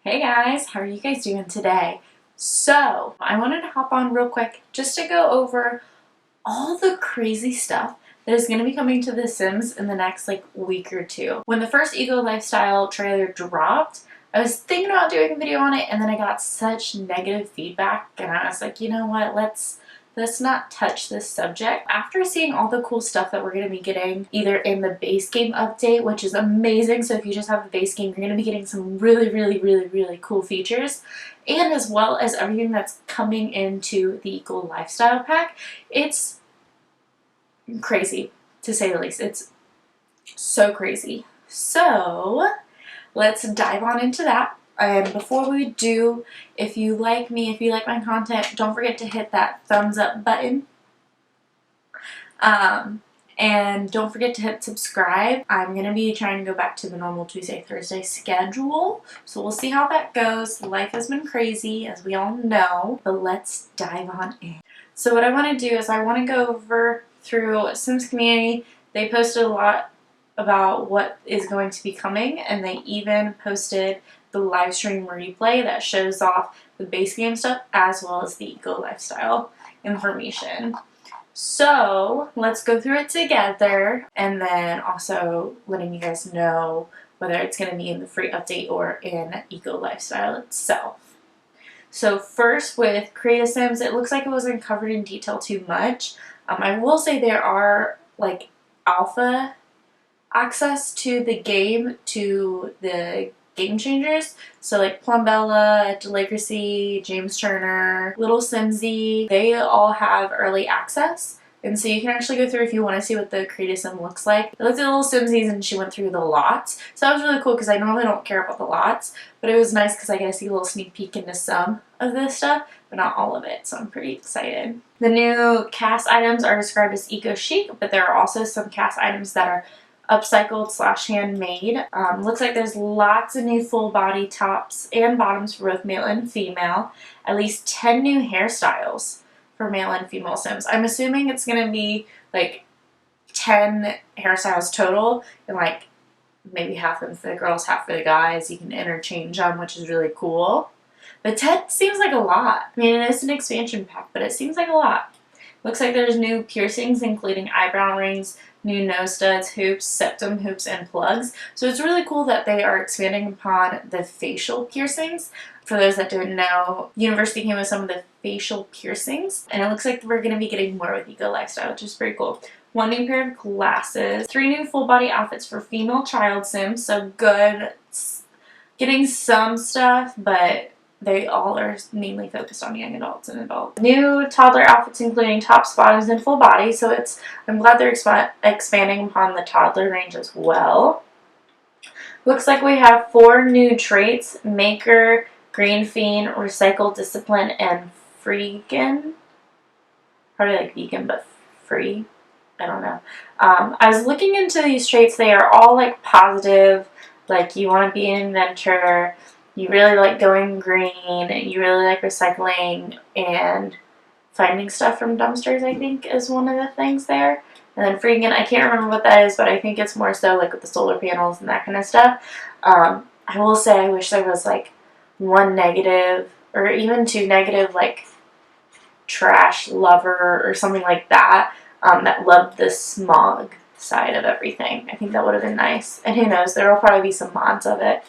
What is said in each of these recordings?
Hey guys, how are you guys doing today? So, I wanted to hop on real quick just to go over all the crazy stuff that is going to be coming to The Sims in the next week or two. When the first Eco Lifestyle trailer dropped, I was thinking about doing a video on it and then I got such negative feedback and I was like, you know what, let's not touch this subject. After seeing all the cool stuff that we're going to be getting either in the base game update, which is amazing, so if you just have the base game, you're going to be getting some really cool features, and as well as everything that's coming into the Eco Lifestyle pack, it's crazy, to say the least. It's so crazy. So let's dive on into that. And before we do, if you like me, if you like my content, don't forget to hit that thumbs up button. And don't forget to hit subscribe. I'm going to be trying to go back to the normal Tuesday, Thursday schedule. So we'll see how that goes. Life has been crazy, as we all know. But let's dive on in. So what I want to do is I want to go over through Sims community. They posted a lot about what is going to be coming, and they even posted the live stream replay that shows off the base game stuff as well as the Eco Lifestyle information. So let's go through it together, and then also letting you guys know whether it's going to be in the free update or in Eco Lifestyle itself. So first with Cria Sims, it looks like it wasn't covered in detail too much. I will say there are alpha access to the game, to the game changers. So Plumbella, Delagracy, James Turner, Little Simsy, they all have early access. And so you can actually go through if you want to see what the Cria Sim looks like. I looked at Little Simsies and she went through the lots. So that was really cool because I normally don't care about the lots. But it was nice because I get to see a little sneak peek into some of this stuff, but not all of it. So I'm pretty excited. The new cast items are described as eco chic, but there are also some cast items that are upcycled / handmade. Looks like there's lots of new full body tops and bottoms for both male and female. At least 10 new hairstyles for male and female Sims. I'm assuming it's going to be 10 hairstyles total, and maybe half of them for the girls, half for the guys. You can interchange them, which is really cool. But 10 seems like a lot. I mean, it is an expansion pack, but it seems like a lot. Looks like there's new piercings, including eyebrow rings, new nose studs, hoops, septum hoops, and plugs. So it's really cool that they are expanding upon the facial piercings. For those that don't know, University came with some of the facial piercings, and it looks like we're going to be getting more with Eco Lifestyle, which is pretty cool. 1 new pair of glasses, 3 new full body outfits for female child Sims, so good. Getting some stuff, but they all are mainly focused on young adults and adults. New toddler outfits including tops, bottoms, and full body, so I'm glad they're expanding upon the toddler range as well. Looks like we have 4 new traits: Maker, Green Fiend, Recycle, Discipline, and Freegan. Probably like vegan, but free. I don't know. I was looking into these traits. They are all positive. You want to be an inventor. You really like going green, you really like recycling, and finding stuff from dumpsters, I think, is one of the things there. And then freaking, I can't remember what that is, but I think it's more so with the solar panels and that kind of stuff. I will say I wish there was 1 negative, or even 2 negative, trash lover or something like that, that loved the smog side of everything. I think that would have been nice. And who knows, there will probably be some mods of it.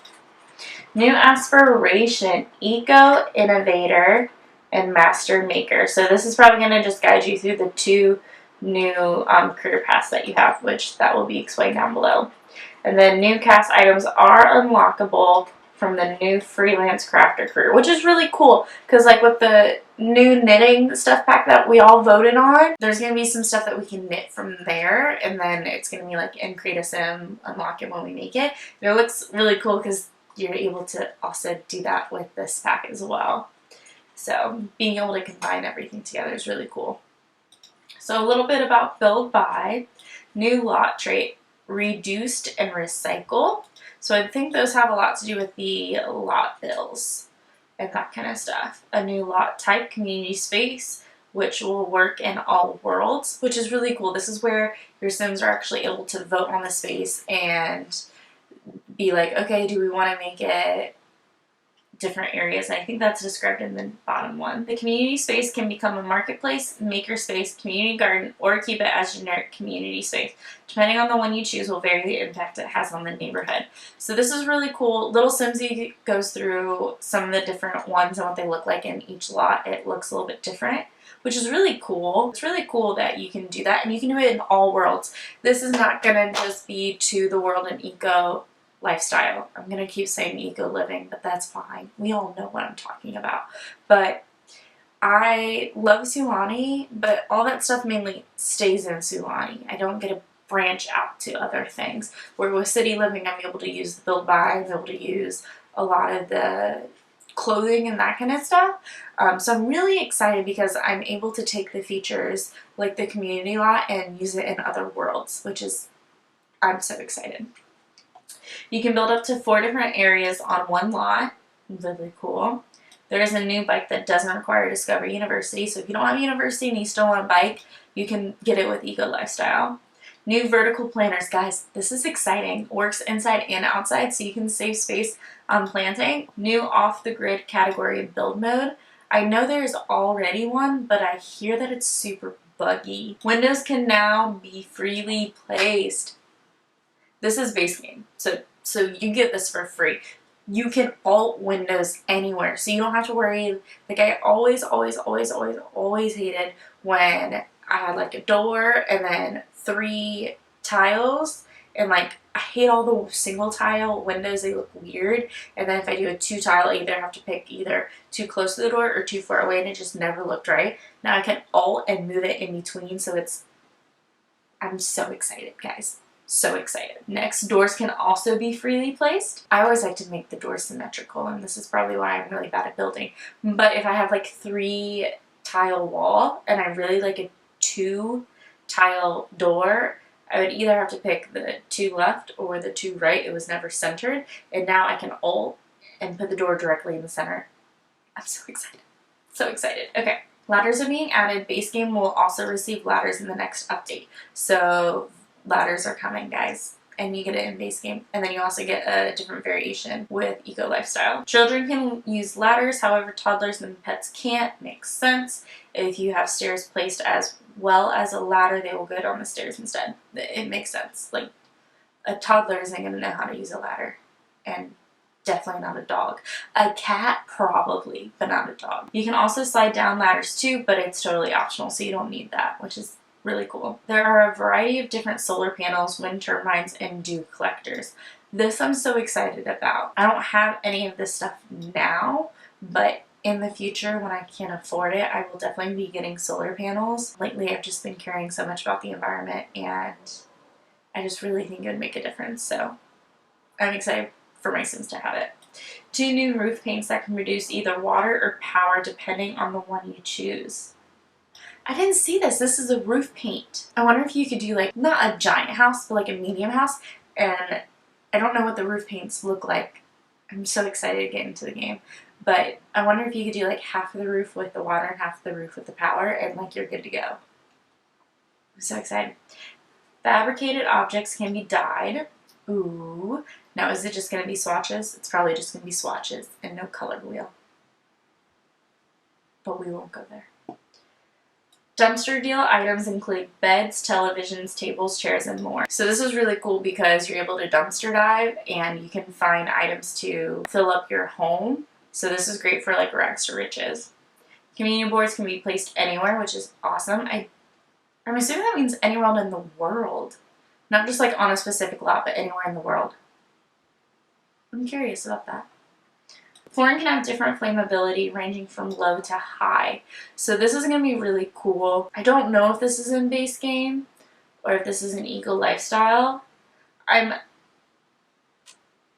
New aspiration: Eco Innovator and Master Maker. So this is probably going to just guide you through the 2 new career paths that you have, which that will be explained down below. And then new cast items are unlockable from the new freelance crafter career, which is really cool because with the new knitting stuff pack that we all voted on, there's going to be some stuff that we can knit from there, and then it's going to be in Cria Sim, unlock it when we make it. And it looks really cool because you're able to also do that with this pack as well. So being able to combine everything together is really cool. So a little bit about build by. New lot trait: Reduced and Recycle. So I think those have a lot to do with the lot bills and that kind of stuff. A new lot type: Community Space, which will work in all worlds, which is really cool. This is where your Sims are actually able to vote on the space and be like, okay, do we want to make it different areas. And I think that's described in the bottom one. The community space can become a marketplace, makerspace, community garden, or keep it as generic community space. Depending on the one you choose will vary the impact it has on the neighborhood. So this is really cool. Little Simsy goes through some of the different ones and what they look like in each lot. It looks a little bit different, which is really cool. It's really cool that you can do that, and you can do it in all worlds. This is not gonna just be to the world and eco lifestyle. I'm gonna keep saying eco living, but that's fine. We all know what I'm talking about. But I love Sulani, but all that stuff mainly stays in Sulani. I don't get to branch out to other things. Where with city living, I'm able to use the build by, I'm able to use a lot of the clothing and that kind of stuff. So I'm really excited because I'm able to take the features like the community lot and use it in other worlds, which is, I'm so excited. You can build up to 4 different areas on one lot. Really cool. There is a new bike that doesn't require Discovery University, so if you don't have university and you still want a bike, you can get it with Eco Lifestyle. New vertical planters. Guys, this is exciting. Works inside and outside, so you can save space on planting. New off-the-grid category build mode. I know there's already one, but I hear that it's super buggy. Windows can now be freely placed. This is base game, so you get this for free. You can alt Windows anywhere, so you don't have to worry. Like I always hated when I had like a door and then 3 tiles, and like I hate all the single tile windows. They look weird, and then if I do a 2 tile, I either have to pick either too close to the door or too far away, and it just never looked right. Now I can alt and move it in between, so I'm so excited, guys. So excited. Next, doors can also be freely placed. I always like to make the doors symmetrical, and this is probably why I'm really bad at building. But if I have like 3 tile wall and I really like a 2 tile door, I would either have to pick the 2 left or the 2 right. It was never centered, and now I can alt and put the door directly in the center. I'm so excited. So excited. Okay. Ladders are being added. Base game will also receive ladders in the next update. So ladders are coming, guys, and you get it in base game, and then you also get a different variation with Eco Lifestyle. Children can use ladders, however toddlers and pets can't. Makes sense. If you have stairs placed as well as a ladder, they will go down the stairs instead. It makes sense. Like, a toddler isn't going to know how to use a ladder, and definitely not a dog. A cat, probably, but not a dog. You can also slide down ladders too, but it's totally optional, so you don't need that, which is really cool. There are a variety of different solar panels, wind turbines, and dew collectors. This I'm so excited about. I don't have any of this stuff now, but in the future when I can afford it, I will definitely be getting solar panels. Lately I've just been caring so much about the environment, and I just really think it would make a difference, so I'm excited for my Sims to have it. 2 new roof paints that can produce either water or power depending on the one you choose. I didn't see this. This is a roof paint. I wonder if you could do like, not a giant house, but like a medium house. And I don't know what the roof paints look like. I'm so excited to get into the game. But I wonder if you could do like half of the roof with the water and half of the roof with the power, and like you're good to go. I'm so excited. Fabricated objects can be dyed. Ooh. Now is it just going to be swatches? It's probably just going to be swatches and no color wheel. But we won't go there. Dumpster deal items include beds, televisions, tables, chairs, and more. So this is really cool because you're able to dumpster dive and you can find items to fill up your home. So this is great for like rags to riches. Community boards can be placed anywhere, which is awesome. I'm assuming that means anywhere in the world. Not just like on a specific lot, but anywhere in the world. I'm curious about that. Flooring can have different flammability ranging from low to high. So this is going to be really cool. I don't know if this is in base game or if this is an Eco Lifestyle. I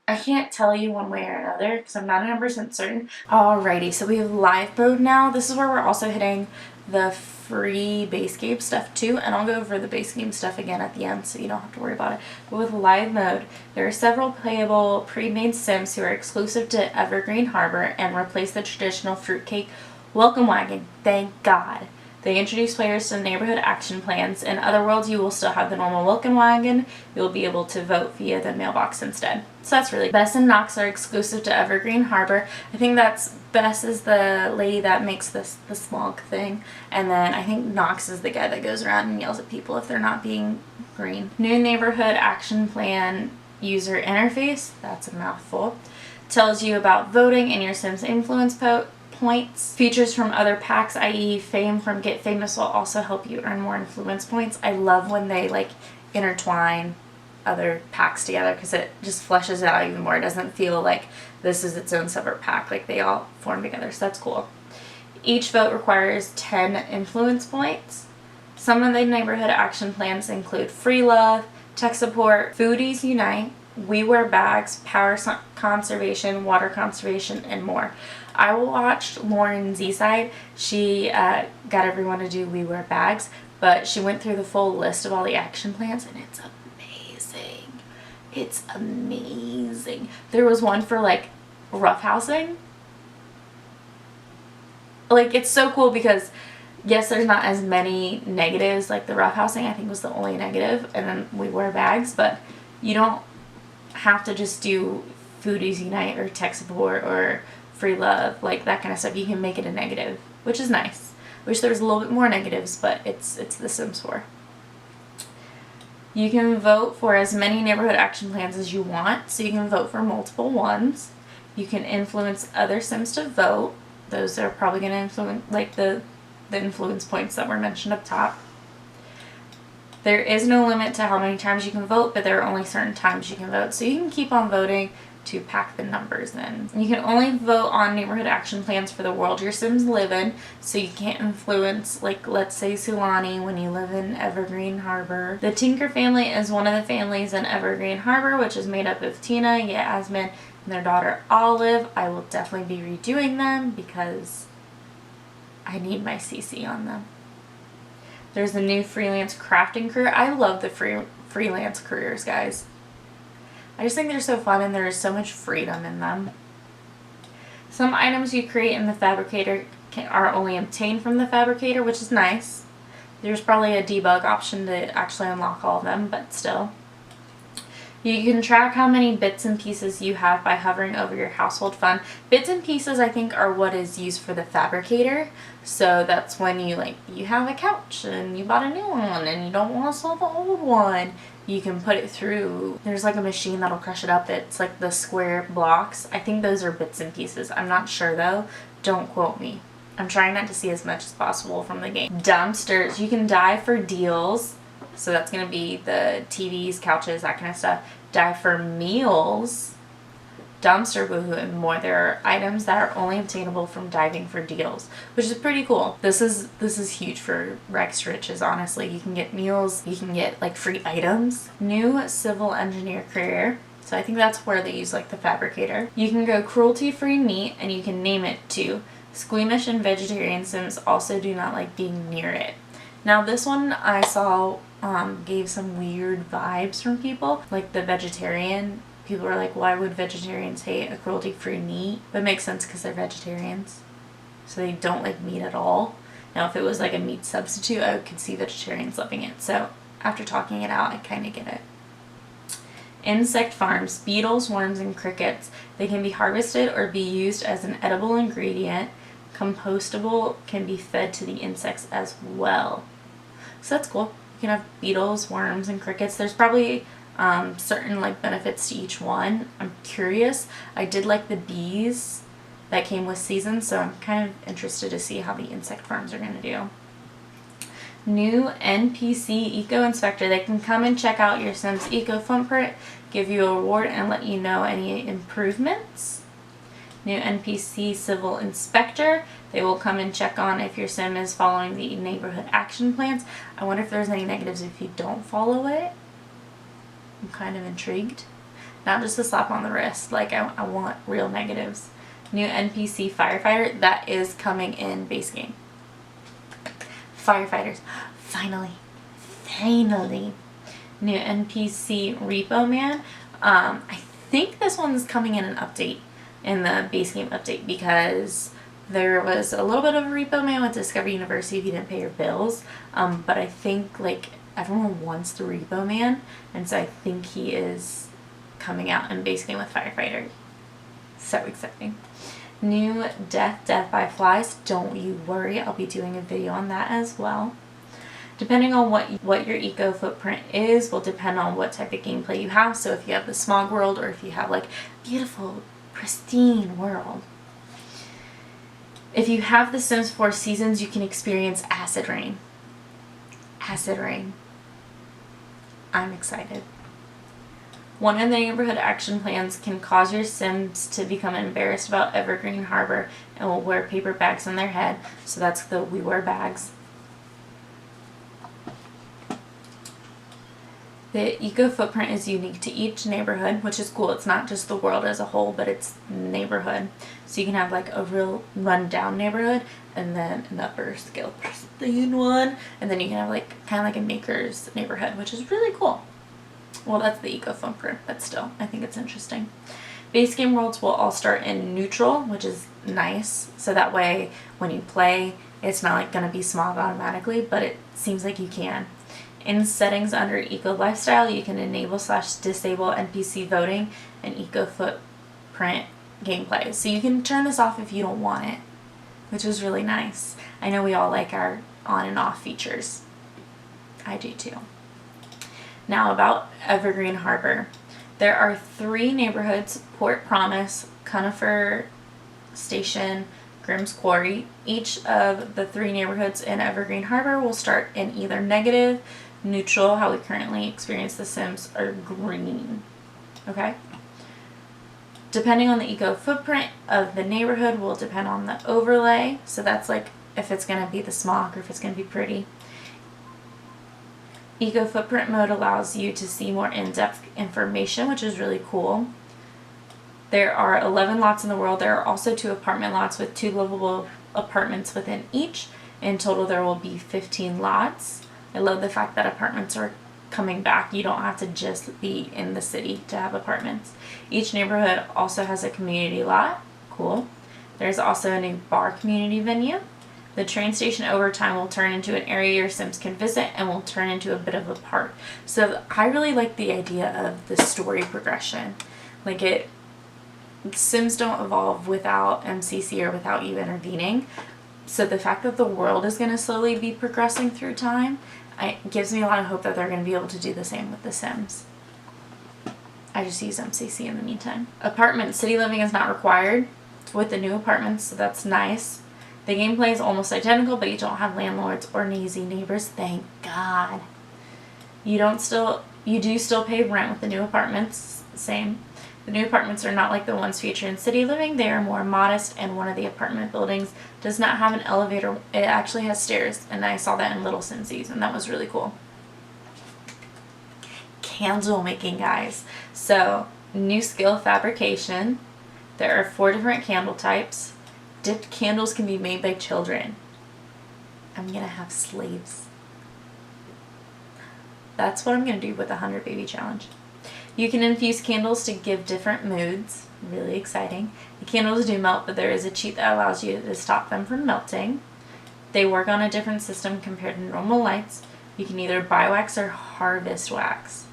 can't tell you one way or another because I'm not 100% certain. Alrighty, so we have live mode now. This is where we're also hitting the free base game stuff too, and I'll go over the base game stuff again at the end so you don't have to worry about it. But with live mode, there are several playable pre-made Sims who are exclusive to Evergreen Harbor and replace the traditional fruitcake welcome wagon. Thank God. They introduce players to neighborhood action plans. In other worlds, you will still have the normal welcome wagon. You'll be able to vote via the mailbox instead. So that's really Bess and Knox are exclusive to Evergreen Harbor. I think that's Bess is the lady that makes the smog thing, and then I think Knox is the guy that goes around and yells at people if they're not being green. New neighborhood action plan user interface. That's a mouthful. Tells you about voting and your Sims influence points. Features from other packs, i.e. fame from Get Famous, will also help you earn more influence points. I love when they like intertwine other packs together because it just fleshes it out even more. It doesn't feel like this is its own separate pack, like they all form together, so that's cool. Each vote requires 10 influence points. Some of the neighborhood action plans include free love, tech support, foodies unite, we wear bags, power conservation, water conservation, and more. I watched Lauren Z-Side. She got everyone to do we wear bags, but she went through the full list of all the action plans, and it's amazing. It's amazing. There was one for like roughhousing. Like, it's so cool because yes, there's not as many negatives. Like the roughhousing I think was the only negative, and then we wear bags, but you don't have to just do foodies unite or tech support or free love, like that kind of stuff. You can make it a negative, which is nice. Wish there was a little bit more negatives, but it's the Sims 4. You can vote for as many neighborhood action plans as you want, so you can vote for multiple ones. You can influence other Sims to vote. Those are probably going to influence, like the influence points that were mentioned up top. There is no limit to how many times you can vote, but there are only certain times you can vote. So you can keep on voting to pack the numbers in. You can only vote on neighborhood action plans for the world your Sims live in, so you can't influence, like, let's say Sulani when you live in Evergreen Harbor. The Tinker family is one of the families in Evergreen Harbor, which is made up of Tina, Yasmin, and their daughter Olive. I will definitely be redoing them because I need my CC on them. There's a new freelance crafting career. I love the freelance careers, guys. I just think they're so fun and there's so much freedom in them. Some items you create in the fabricator are only obtained from the fabricator, which is nice. There's probably a debug option to actually unlock all of them, but still. You can track how many bits and pieces you have by hovering over your household fund. Bits and pieces, I think, are what is used for the fabricator. So that's when you have a couch and you bought a new one and you don't want to sell the old one. You can put it through. There's like a machine that'll crush it up. It's like the square blocks. I think those are bits and pieces. I'm not sure though. Don't quote me. I'm trying not to see as much as possible from the game. Dumpsters. You can dive for deals. So that's going to be the TVs, couches, that kind of stuff. Die for meals, dumpster boohoo, and more. There are items that are only obtainable from diving for deals, which is pretty cool. This is huge for Rex Riches, honestly. You can get meals, you can get like free items. New civil engineer career. So I think that's where they use like the fabricator. You can go cruelty-free meat, and you can name it too. Squeamish and vegetarian Sims also do not like being near it. Now this one I saw gave some weird vibes from people. Like the vegetarian, people were like, why would vegetarians hate a cruelty-free meat? But it makes sense because they're vegetarians. So they don't like meat at all. Now if it was like a meat substitute, I could see vegetarians loving it. So after talking it out, I kind of get it. Insect farms, beetles, worms, and crickets. They can be harvested or be used as an edible ingredient. Compostable, can be fed to the insects as well. So that's cool. You can have beetles, worms, and crickets. There's probably certain like benefits to each one. I'm curious. I did like the bees that came with seasons, so I'm kind of interested to see how the insect farms are going to do. New NPC Eco Inspector. They can come and check out your Sims Eco footprint, give you a reward, and let you know any improvements. New NPC Civil Inspector. They will come and check on if your Sim is following the neighborhood action plans. I wonder if there's any negatives if you don't follow it. I'm kind of intrigued. Not just a slap on the wrist. Like, I want real negatives. New NPC Firefighter. That is coming in base game. Firefighters. Finally. Finally. New NPC Repo Man. I think this one's coming in an update. In the base game update, because There was a little bit of a repo man with Discovery University if you didn't pay your bills, but I think like everyone wants the repo man, and so I think he is coming out in base game with Firefighter. So exciting. New Death by Flies. Don't you worry, I'll be doing a video on that as well. Depending on what your eco footprint is will depend on what type of gameplay you have. So if you have the smog world or if you have like beautiful, pristine world. If you have The Sims 4 Seasons, you can experience acid rain. Acid rain. I'm excited. One of the neighborhood action plans can cause your Sims to become embarrassed about Evergreen Harbor and will wear paper bags on their head. So that's the we wear bags. The eco footprint is unique to each neighborhood, which is cool. It's not just the world as a whole, but it's neighborhood. So you can have like a real run-down neighborhood and then an upper scale pristine one. And then you can have like kind of like a maker's neighborhood, which is really cool. Well, that's the eco footprint, but still, I think it's interesting. Base game worlds will all start in neutral, which is nice. So that way, when you play, it's not like going to be smog automatically, but it seems like you can. In settings under Eco Lifestyle, you can enable/disable NPC voting and eco footprint gameplay. So you can turn this off if you don't want it, which is really nice. I know we all like our on and off features. I do too. Now about Evergreen Harbor. There are 3 neighborhoods: Port Promise, Conifer Station, Grimm's Quarry. Each of the 3 neighborhoods in Evergreen Harbor will start in either negative, neutral, how we currently experience The Sims, or green. Okay? Depending on the eco footprint of the neighborhood will depend on the overlay. So that's like if it's going to be the smog or if it's going to be pretty. Eco footprint mode allows you to see more in-depth information, which is really cool. There are 11 lots in the world. There are also 2 apartment lots with 2 livable apartments within each. In total, there will be 15 lots. I love the fact that apartments are coming back. You don't have to just be in the city to have apartments. Each neighborhood also has a community lot. Cool. There's also a new bar community venue. The train station over time will turn into an area your Sims can visit and will turn into a bit of a park. So I really like the idea of the story progression. Like Sims don't evolve without MCC or without you intervening. So the fact that the world is going to slowly be progressing through time, it gives me a lot of hope that they're going to be able to do the same with The Sims. I just use MCC in the meantime. Apartment city living is not required with the new apartments, so that's nice. The gameplay is almost identical, but you don't have landlords or nosy neighbors. Thank God. You do still pay rent with the new apartments. Same. The new apartments are not like the ones featured in City Living. They are more modest, and one of the apartment buildings does not have an elevator. It actually has stairs, and I saw that in Little Simsies, and that was really cool. Candle making, guys. So, new skill, fabrication. There are 4 different candle types. Dipped candles can be made by children. I'm going to have slaves. That's what I'm going to do with the 100 Baby Challenge. You can infuse candles to give different moods. Really exciting. The candles do melt, but there is a cheat that allows you to stop them from melting. They work on a different system compared to normal lights. You can either buy wax or harvest wax.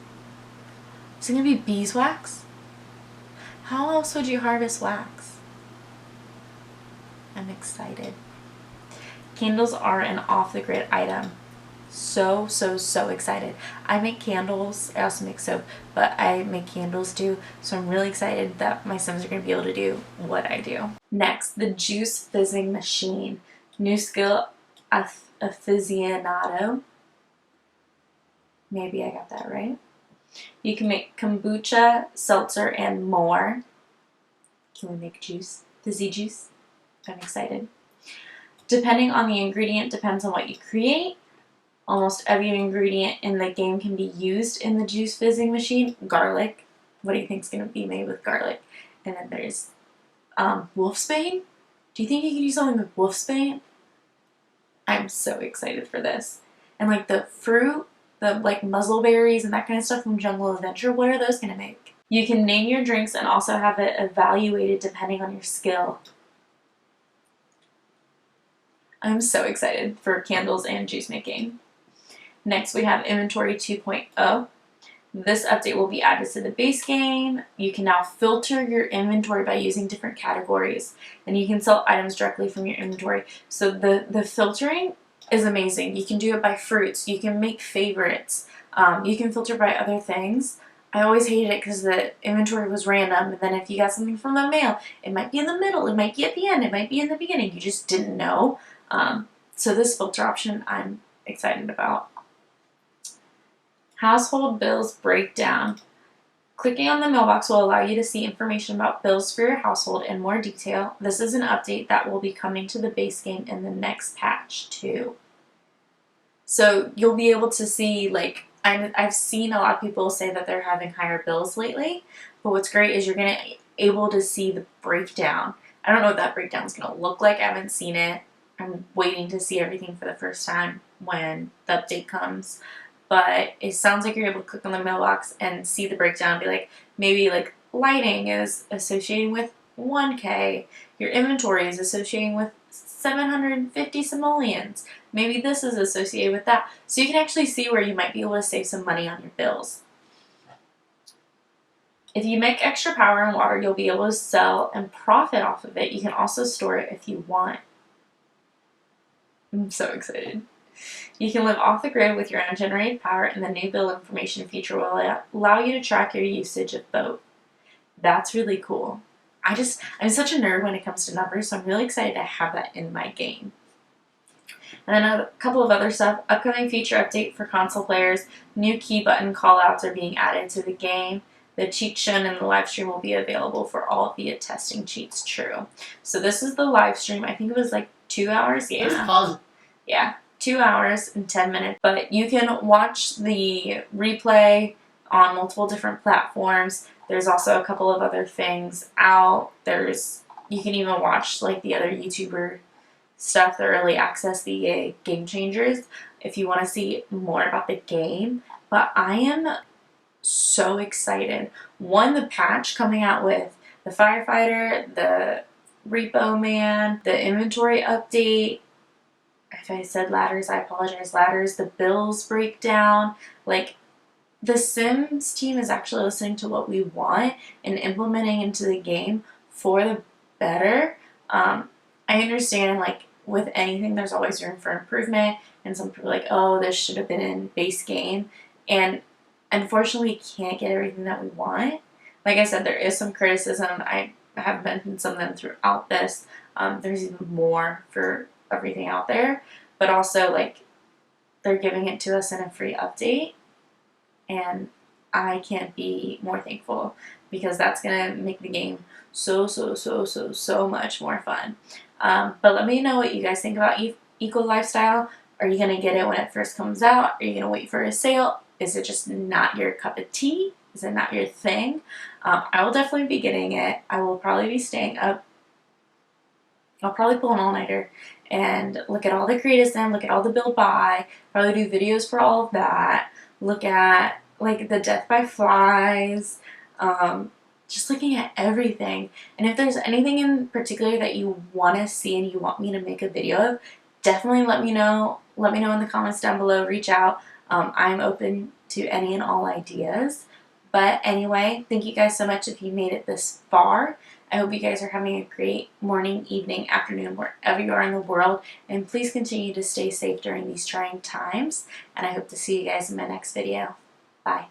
Is it going to be beeswax? How else would you harvest wax? I'm excited. Candles are an off-the-grid item. So excited. I make candles. I also make soap, but I make candles too. So I'm really excited that my Sims are going to be able to do what I do. Next, the juice fizzing machine. New skill, aficionado. Maybe I got that right. You can make kombucha, seltzer, and more. Can we make juice? Fizzy juice? I'm excited. Depending on the ingredient depends on what you create. Almost every ingredient in the game can be used in the juice fizzing machine. Garlic. What do you think is going to be made with garlic? And then there's wolfsbane. Do you think you could do something with wolfsbane? I'm so excited for this. And like the fruit, the like muzzleberries and that kind of stuff from Jungle Adventure, what are those going to make? You can name your drinks and also have it evaluated depending on your skill. I'm so excited for candles and juice making. Next, we have Inventory 2.0. This update will be added to the base game. You can now filter your inventory by using different categories, and you can sell items directly from your inventory. So the filtering is amazing. You can do it by fruits. You can make favorites. You can filter by other things. I always hated it because the inventory was random, and then if you got something from the mail, it might be in the middle, it might be at the end, it might be in the beginning. You just didn't know. So this filter option I'm excited about. Household bills breakdown. Clicking on the mailbox will allow you to see information about bills for your household in more detail. This is an update that will be coming to the base game in the next patch too. So you'll be able to see, like, I've seen a lot of people say that they're having higher bills lately, but what's great is you're going to be able to see the breakdown. I don't know what that breakdown is going to look like. I haven't seen it. I'm waiting to see everything for the first time when the update comes. But it sounds like you're able to click on the mailbox and see the breakdown and be like, maybe like lighting is associating with 1K, your inventory is associating with 750 simoleons. Maybe this is associated with that. So you can actually see where you might be able to save some money on your bills. If you make extra power and water, you'll be able to sell and profit off of it. You can also store it if you want. I'm so excited. You can live off the grid with your own generated power, and the new bill information feature will allow you to track your usage of both. That's really cool. I'm such a nerd when it comes to numbers, so I'm really excited to have that in my game. And then a couple of other stuff. Upcoming feature update for console players. New key button callouts are being added to the game. The cheats shown in the live stream will be available for all via testing cheats true. So this is the live stream. I think it was like 2 hours. Yeah. 2 hours and 10 minutes, but you can watch the replay on multiple different platforms. There's also a couple of other things out. You can even watch like the other YouTuber stuff, the early access, the game changers, if you want to see more about the game. But I am so excited. One, the patch coming out with the firefighter, the repo man, the inventory update. If I said ladders, I apologize. Ladders, the bills breakdown. Like, the Sims team is actually listening to what we want and implementing into the game for the better. I understand, like, with anything, there's always room for improvement, and some people are like, oh, this should have been in base game. And unfortunately, we can't get everything that we want. Like I said, there is some criticism. I have mentioned some of them throughout this. There's even more for everything out there, but also like they're giving it to us in a free update, and I can't be more thankful because that's gonna make the game so much more fun. But let me know what you guys think about Eco Lifestyle. Are you gonna get it when it first comes out? Are you gonna wait for a sale? Is it just not your cup of tea? Is it not your thing? I will definitely be getting it. I will probably be staying up. I'll probably pull an all-nighter and look at all the Cria Sims, look at all the build buy, probably do videos for all of that, look at like the death by flies, just looking at everything. And if there's anything in particular that you want to see and you want me to make a video of, definitely let me know. Let me know in the comments down below. Reach out. I'm open to any and all ideas. But anyway, thank you guys so much if you made it this far. I hope you guys are having a great morning, evening, afternoon, wherever you are in the world. And please continue to stay safe during these trying times. And I hope to see you guys in my next video. Bye.